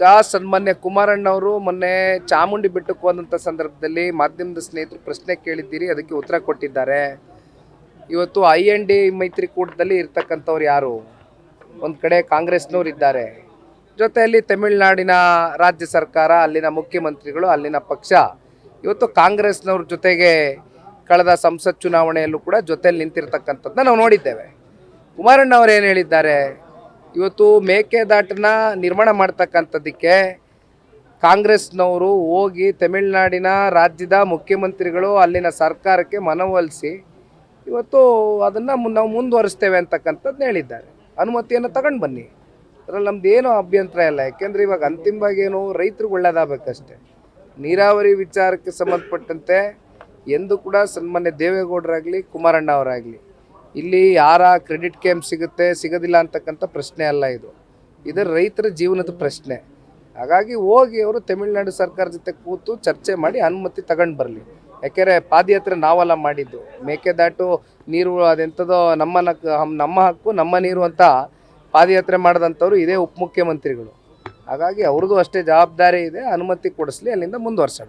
ಈಗ ಸನ್ಮಾನ್ಯ ಕುಮಾರಣ್ಣವರು ಮೊನ್ನೆ ಚಾಮುಂಡಿ ಬೆಟ್ಟಕ್ಕೆ ಹೋದಂಥ ಸಂದರ್ಭದಲ್ಲಿ ಮಾಧ್ಯಮದ ಸ್ನೇಹಿತರು ಪ್ರಶ್ನೆ ಕೇಳಿದ್ದೀರಿ, ಅದಕ್ಕೆ ಉತ್ತರ ಕೊಟ್ಟಿದ್ದಾರೆ. ಇವತ್ತು IND ಮೈತ್ರಿಕೂಟದಲ್ಲಿ ಇರ್ತಕ್ಕಂಥವ್ರು ಯಾರು? ಒಂದು ಕಡೆ ಕಾಂಗ್ರೆಸ್ನವ್ರು ಇದ್ದಾರೆ, ಜೊತೆಯಲ್ಲಿ ತಮಿಳುನಾಡಿನ ರಾಜ್ಯ ಸರ್ಕಾರ, ಅಲ್ಲಿನ ಮುಖ್ಯಮಂತ್ರಿಗಳು, ಅಲ್ಲಿನ ಪಕ್ಷ ಇವತ್ತು ಕಾಂಗ್ರೆಸ್ನವ್ರ ಜೊತೆಗೆ ಕಳೆದ ಸಂಸತ್ ಚುನಾವಣೆಯಲ್ಲೂ ಕೂಡ ಜೊತೆಯಲ್ಲಿ ನಿಂತಿರ್ತಕ್ಕಂಥದ್ದನ್ನ ನಾವು ನೋಡಿದ್ದೇವೆ. ಕುಮಾರಣ್ಣವ್ರು ಏನು ಹೇಳಿದ್ದಾರೆ? ಇವತ್ತು ಮೇಕೆದಾಟನ್ನ ನಿರ್ಮಾಣ ಮಾಡ್ತಕ್ಕಂಥದ್ದಕ್ಕೆ ಕಾಂಗ್ರೆಸ್ನವರು ಹೋಗಿ ತಮಿಳುನಾಡಿನ ರಾಜ್ಯದ ಮುಖ್ಯಮಂತ್ರಿಗಳು, ಅಲ್ಲಿನ ಸರ್ಕಾರಕ್ಕೆ ಮನವೊಲಿಸಿ ಇವತ್ತು ಅದನ್ನು ನಾವು ಮುಂದುವರಿಸ್ತೇವೆ ಅಂತಕ್ಕಂಥದ್ದು ಹೇಳಿದ್ದಾರೆ. ಅನುಮತಿಯನ್ನು ತಗೊಂಡು ಬನ್ನಿ, ಅದರಲ್ಲಿ ನಮ್ದು ಏನೂ ಅಭ್ಯಂತರ ಇಲ್ಲ. ಯಾಕೆಂದರೆ ಇವಾಗ ಅಂತಿಮವಾಗಿ ಏನು ರೈತರಿಗೆ ಒಳ್ಳೆಯದಾಗಬೇಕಷ್ಟೇ. ನೀರಾವರಿ ವಿಚಾರಕ್ಕೆ ಸಂಬಂಧಪಟ್ಟಂತೆ ಎಂದು ಕೂಡ ಸನ್ಮಾನ್ಯ ದೇವೇಗೌಡರಾಗಲಿ ಕುಮಾರಣ್ಣ ಅವರಾಗಲಿ ಇಲ್ಲಿ ಯಾರ ಕ್ರೆಡಿಟ್ ಕೇಮ್ ಸಿಗುತ್ತೆ ಸಿಗೋದಿಲ್ಲ ಅಂತಕ್ಕಂಥ ಪ್ರಶ್ನೆ ಅಲ್ಲ, ಇದು ರೈತರ ಜೀವನದ ಪ್ರಶ್ನೆ. ಹಾಗಾಗಿ ಹೋಗಿ ಅವರು ತಮಿಳುನಾಡು ಸರ್ಕಾರ ಜೊತೆ ಕೂತು ಚರ್ಚೆ ಮಾಡಿ ಅನುಮತಿ ತಗೊಂಡು ಬರಲಿ. ಯಾಕೆಂದರೆ ಪಾದಯಾತ್ರೆ ನಾವೆಲ್ಲ ಮಾಡಿದ್ದು, ಮೇಕೆದಾಟು ನೀರು ಅದೆಂಥದೋ ನಮ್ಮ ಹಕ್ಕು ನಮ್ಮ ನೀರು ಅಂತ ಪಾದಯಾತ್ರೆ ಮಾಡಿದಂಥವ್ರು ಇದೇ ಉಪಮುಖ್ಯಮಂತ್ರಿಗಳು. ಹಾಗಾಗಿ ಅವ್ರದ್ದು ಅಷ್ಟೇ ಜವಾಬ್ದಾರಿ ಇದೆ, ಅನುಮತಿ ಕೊಡಿಸ್ಲಿ, ಅಲ್ಲಿಂದ ಮುಂದುವರ್ಸೋಣ.